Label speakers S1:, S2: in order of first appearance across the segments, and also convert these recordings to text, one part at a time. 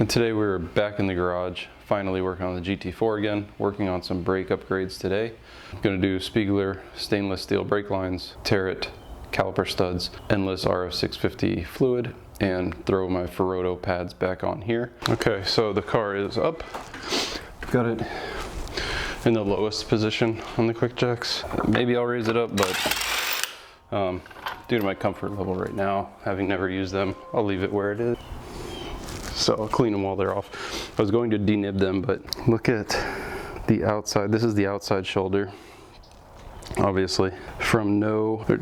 S1: And today we're back in the garage, finally working on the GT4 again, working on some brake upgrades today. I'm gonna do Spiegler stainless steel brake lines, Tarrett caliper studs, endless RF650 fluid, and throw my Ferodo pads back on here. Okay, so the car is up. Got it in the lowest position on the quick jacks. Maybe I'll raise it up, but due to my comfort level right now, having never used them, I'll leave it where it is. So I'll clean them while they're off. I was going to denib them, but look at the outside. This is the outside shoulder, obviously.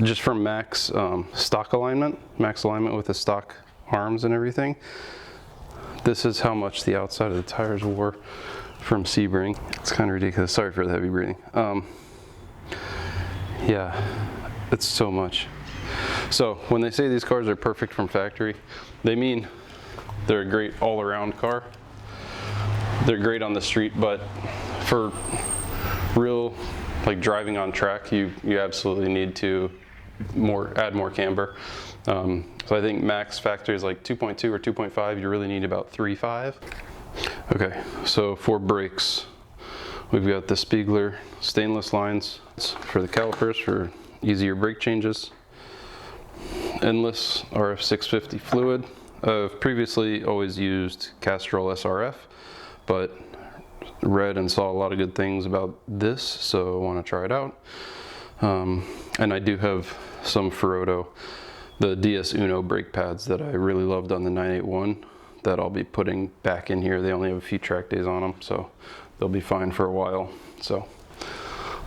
S1: Just from max stock alignment, max alignment with the stock arms and everything. This is how much the outside of the tires wore from Sebring. It's kind of ridiculous. Sorry for the heavy breathing. Yeah, it's so much. So when they say these cars are perfect from factory, they mean they're a great all-around car. They're great on the street, but for real, like driving on track, you absolutely need to add more camber. So I think max factory is like 2.2 or 2.5. You really need about 3.5. Okay, so for brakes, we've got the Spiegler stainless lines for the calipers for easier brake changes. Endless RF650 fluid. I've previously always used Castrol SRF, but read and saw a lot of good things about this, so I want to try it out. And I do have some Ferodo, the DSUNO brake pads that I really loved on the 981 that I'll be putting back in here. They only have a few track days on them, so they'll be fine for a while. So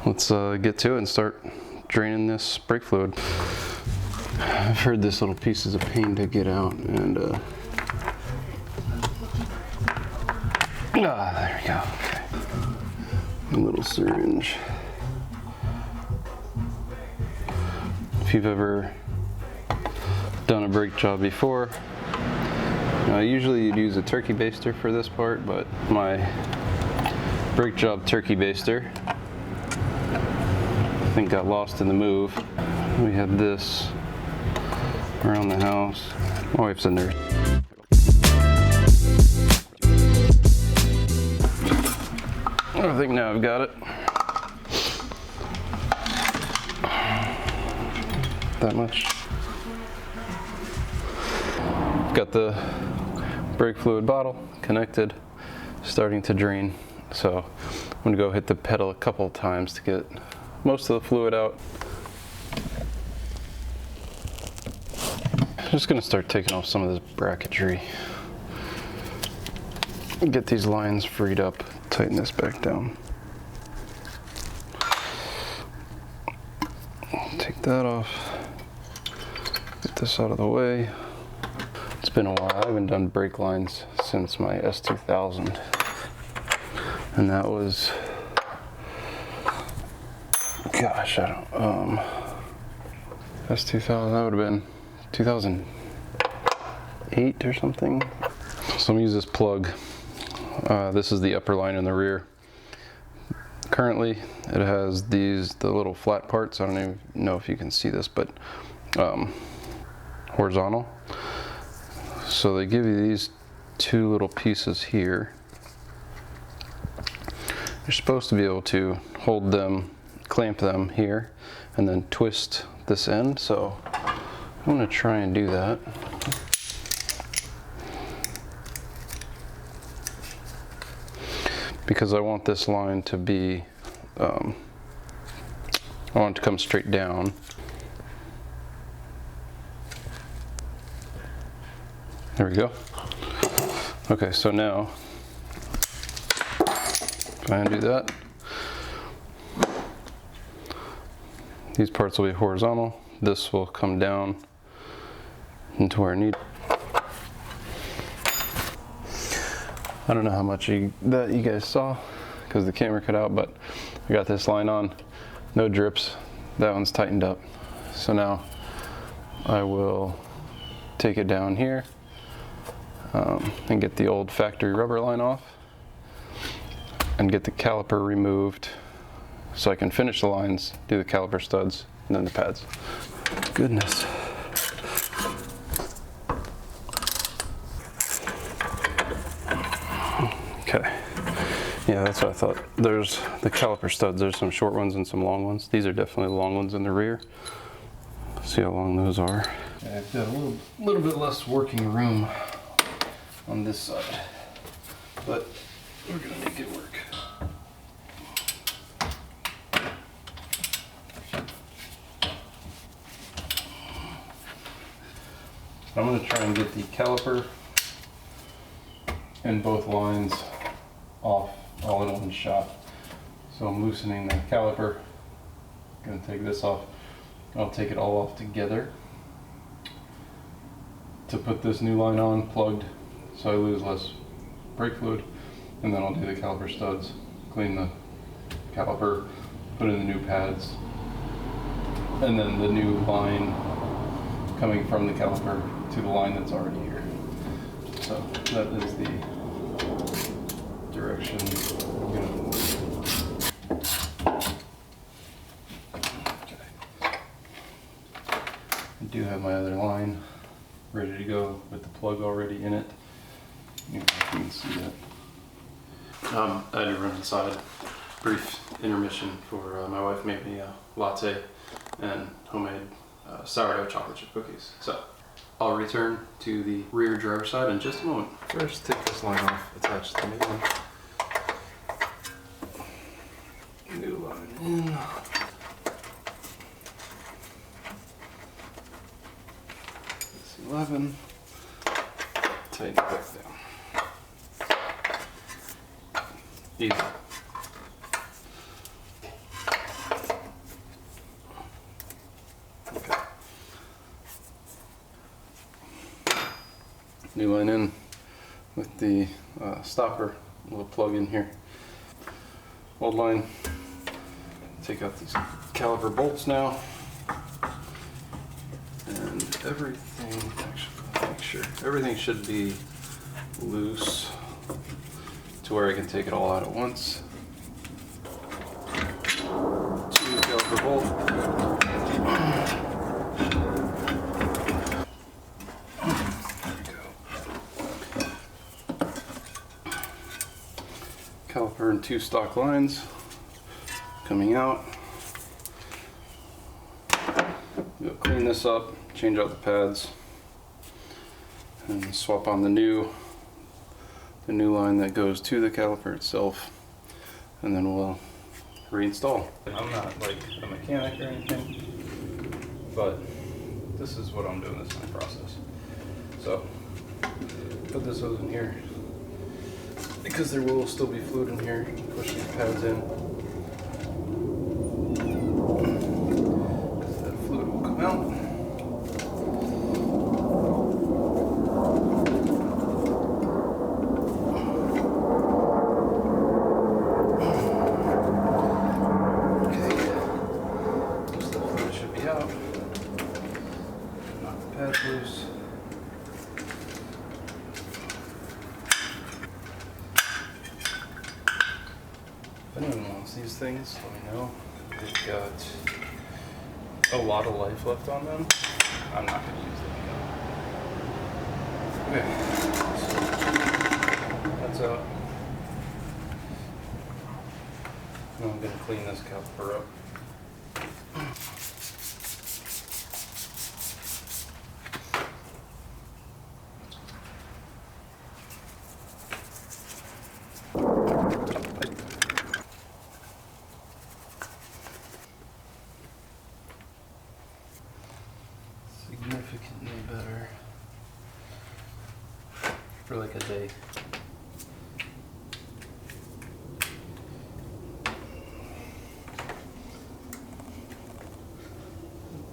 S1: let's get to it and start draining this brake fluid. I've heard this little piece is a pain to get out, and there we go. Okay. A little syringe. If you've ever done a brake job before, usually you'd use a turkey baster for this part, but my brake job turkey baster, I think, got lost in the move. We had this around the house. My wife's a nurse. I think now I've got it. That much. Got the brake fluid bottle connected, starting to drain. So I'm gonna go hit the pedal a couple of times to get most of the fluid out. I'm just gonna start taking off some of this bracketry. Get these lines freed up, tighten this back down. Take that off. Get this out of the way. It's been a while. I haven't done brake lines since my S2000. And that was, gosh, S2000, that would have been 2008 or something. So I'm gonna use this plug. This is the upper line in the rear. Currently, it has the little flat parts. I don't even know if you can see this, but horizontal. So they give you these two little pieces here. You're supposed to be able to hold them, clamp them here, and then twist this end. So I'm gonna try and do that. Because I want this line to be, I want it to come straight down. There we go. Okay, so now, if I undo that, these parts will be horizontal. This will come down into where I need. I don't know how much that you guys saw because the camera cut out, but I got this line on, no drips. That one's tightened up. So now I will take it down here and get the old factory rubber line off and get the caliper removed so I can finish the lines, do the caliper studs, and then the pads. Goodness. Yeah, that's what I thought. There's the caliper studs. There's some short ones and some long ones. These are definitely the long ones in the rear. See how long those are. I've got a little bit less working room on this side, but we're gonna make it work. I'm gonna try and get the caliper and both lines off all in one shot. So I'm loosening the caliper, gonna take this off. I'll take it all off together to put this new line on plugged so I lose less brake fluid, and then I'll do the caliper studs, clean the caliper, put in the new pads, and then the new line coming from the caliper to the line that's already here. So that is the direction I'm going to move. Okay. I do have my other line ready to go with the plug already in it. You can see that. I had to run inside. Brief intermission for my wife made me a latte and homemade sourdough chocolate chip cookies. So I'll return to the rear driver's side in just a moment. First, take this line off, attach the new one. New line in. It's 11. Tighten it back down. Easy. Okay. New line in with the stopper, little plug in here. Old line. Take out these caliper bolts now. And everything, actually, make sure everything should be loose to where I can take it all out at once. Two caliper bolt. Caliper and two stock lines coming out. We'll clean this up, change out the pads, and swap on the new line that goes to the caliper itself, and then we'll reinstall. I'm not like a mechanic or anything, but this is what I'm doing this in the process. So put this hose in here, because there will still be fluid in here. Push these pads in, because that fluid will come out. Okay, most of the fluid should be out. Knock the pads loose. If anyone wants these things, let me know. They've got a lot of life left on them. I'm not going to use them again. Okay, so that's out. Now I'm going to clean this caliper up. Significantly better for like a day.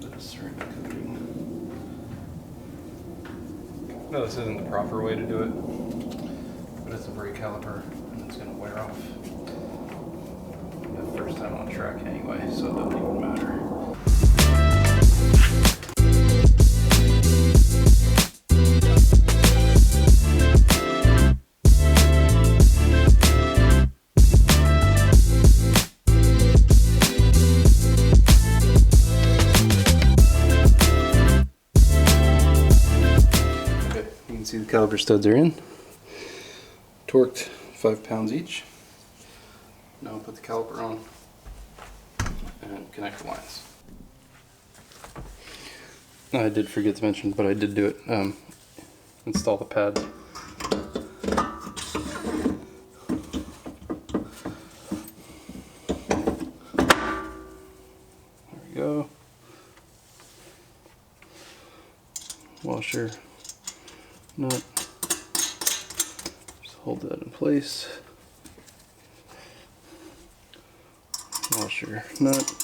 S1: A bit of ceramic coating. No, this isn't the proper way to do it, but it's a brake caliper and it's going to wear off the first time on track anyway, so it doesn't even matter. See the caliper studs are in, torqued 5 pounds each. Now put the caliper on and connect the lines. I did forget to mention, but I did do it. Install the pads. There we go. Washer, nut. Just hold that in place. Washer, nut.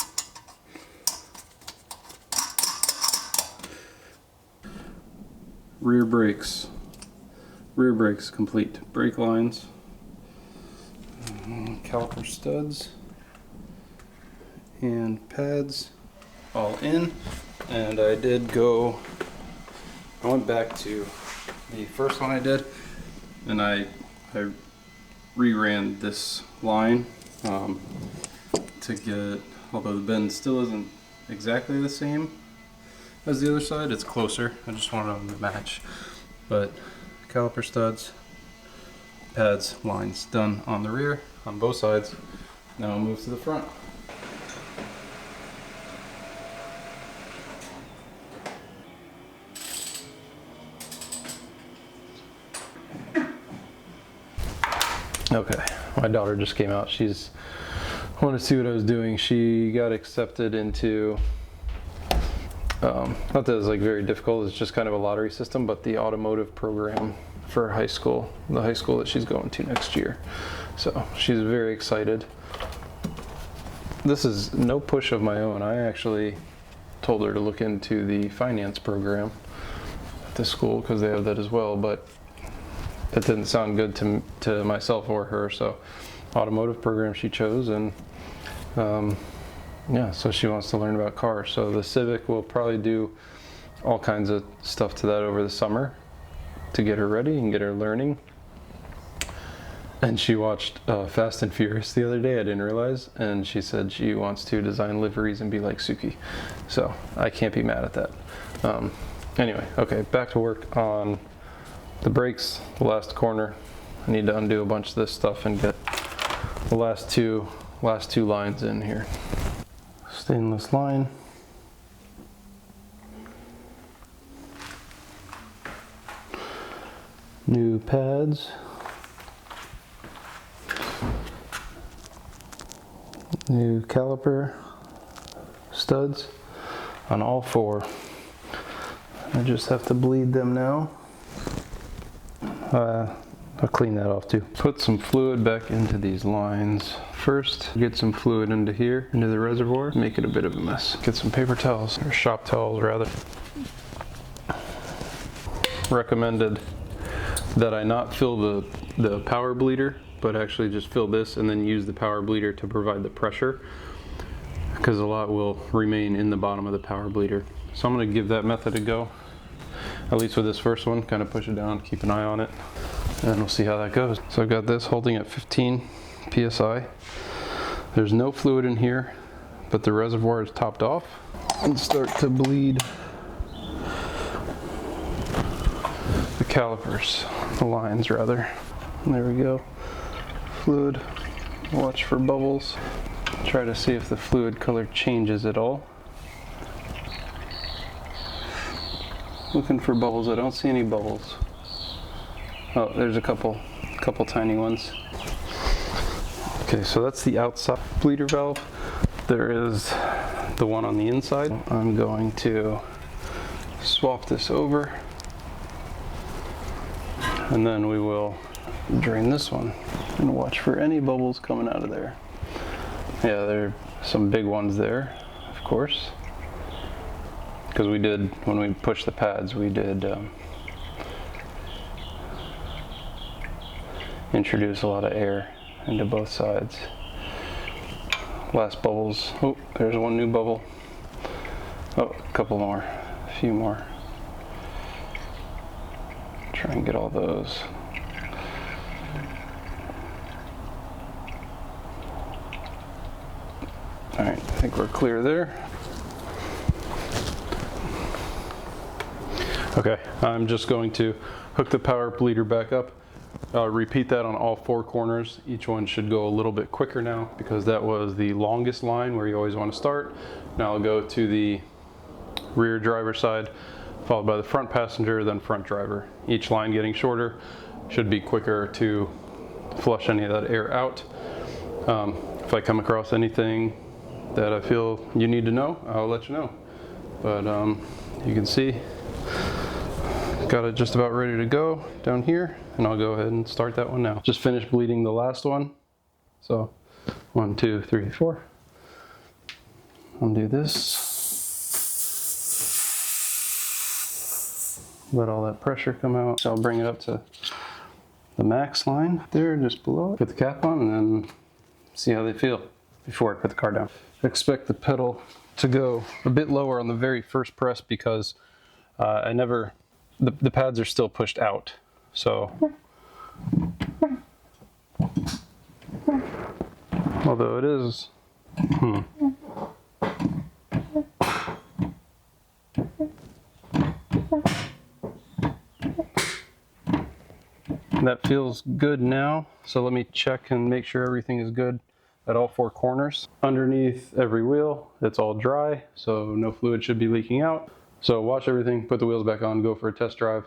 S1: Rear brakes. Rear brakes complete. Brake lines. Caliper studs. And pads all in. And I went back to the first one I did, and I reran this line to get, although the bend still isn't exactly the same as the other side, it's closer. I just wanted them to match. But caliper studs, pads, lines done on the rear, on both sides. Now I'll move to the front. Okay, my daughter just came out. She's wanted to see what I was doing. She got accepted into, not that it's like very difficult, it's just kind of a lottery system, but the automotive program for high school, the high school that she's going to next year. So she's very excited. This is no push of my own. I actually told her to look into the finance program at the school because they have that as well, but that didn't sound good to myself or her, so automotive program she chose, and yeah, so she wants to learn about cars. So the Civic will probably do all kinds of stuff to that over the summer to get her ready and get her learning. And she watched Fast and Furious the other day, I didn't realize, and she said she wants to design liveries and be like Suki. So I can't be mad at that. Anyway, okay, back to work on the brakes, the last corner. I need to undo a bunch of this stuff and get the last two lines in here. Stainless line. New pads. New caliper studs on all four. I just have to bleed them now. I'll clean that off too. Put some fluid back into these lines. First, get some fluid into here, into the reservoir, make it a bit of a mess. Get some paper towels, or shop towels rather. Recommended that I not fill the power bleeder, but actually just fill this and then use the power bleeder to provide the pressure, because a lot will remain in the bottom of the power bleeder. So I'm gonna give that method a go. At least with this first one, kind of push it down, keep an eye on it, and we'll see how that goes. So I've got this holding at 15 PSI. There's no fluid in here, but the reservoir is topped off and start to bleed the calipers, the lines rather. And there we go. Fluid, watch for bubbles. Try to see if the fluid color changes at all. Looking for bubbles, I don't see any bubbles. Oh, there's a couple tiny ones. Okay, so that's the outside bleeder valve. There is the one on the inside. I'm going to swap this over, and then we will drain this one and watch for any bubbles coming out of there. Yeah, there are some big ones there, of course. Because we did, when we pushed the pads, we did introduce a lot of air into both sides. Last bubbles. Oh, there's one new bubble. Oh, a couple more, a few more. Try and get all those. All right, I think we're clear there. Okay, I'm just going to hook the power bleeder back up, Repeat that on all 4 corners. Each one should go a little bit quicker now because that was the longest line where you always want to start. Now I'll go to the rear driver side, followed by the front passenger, then front driver. Each line getting shorter should be quicker to flush any of that air out. If I come across anything that I feel you need to know, I'll let you know. But you can see, got it just about ready to go down here, and I'll go ahead and start that one now. Just finished bleeding the last one. So 1, 2, 3, 4. Undo this. Let all that pressure come out. So I'll bring it up to the max line there, just below it. Put the cap on and then see how they feel before I put the car down. Expect the pedal to go a bit lower on the very first press because the pads are still pushed out. So, although it is, that feels good now. So let me check and make sure everything is good at all 4 corners. Underneath every wheel, it's all dry, so no fluid should be leaking out. So wash everything, put the wheels back on, go for a test drive.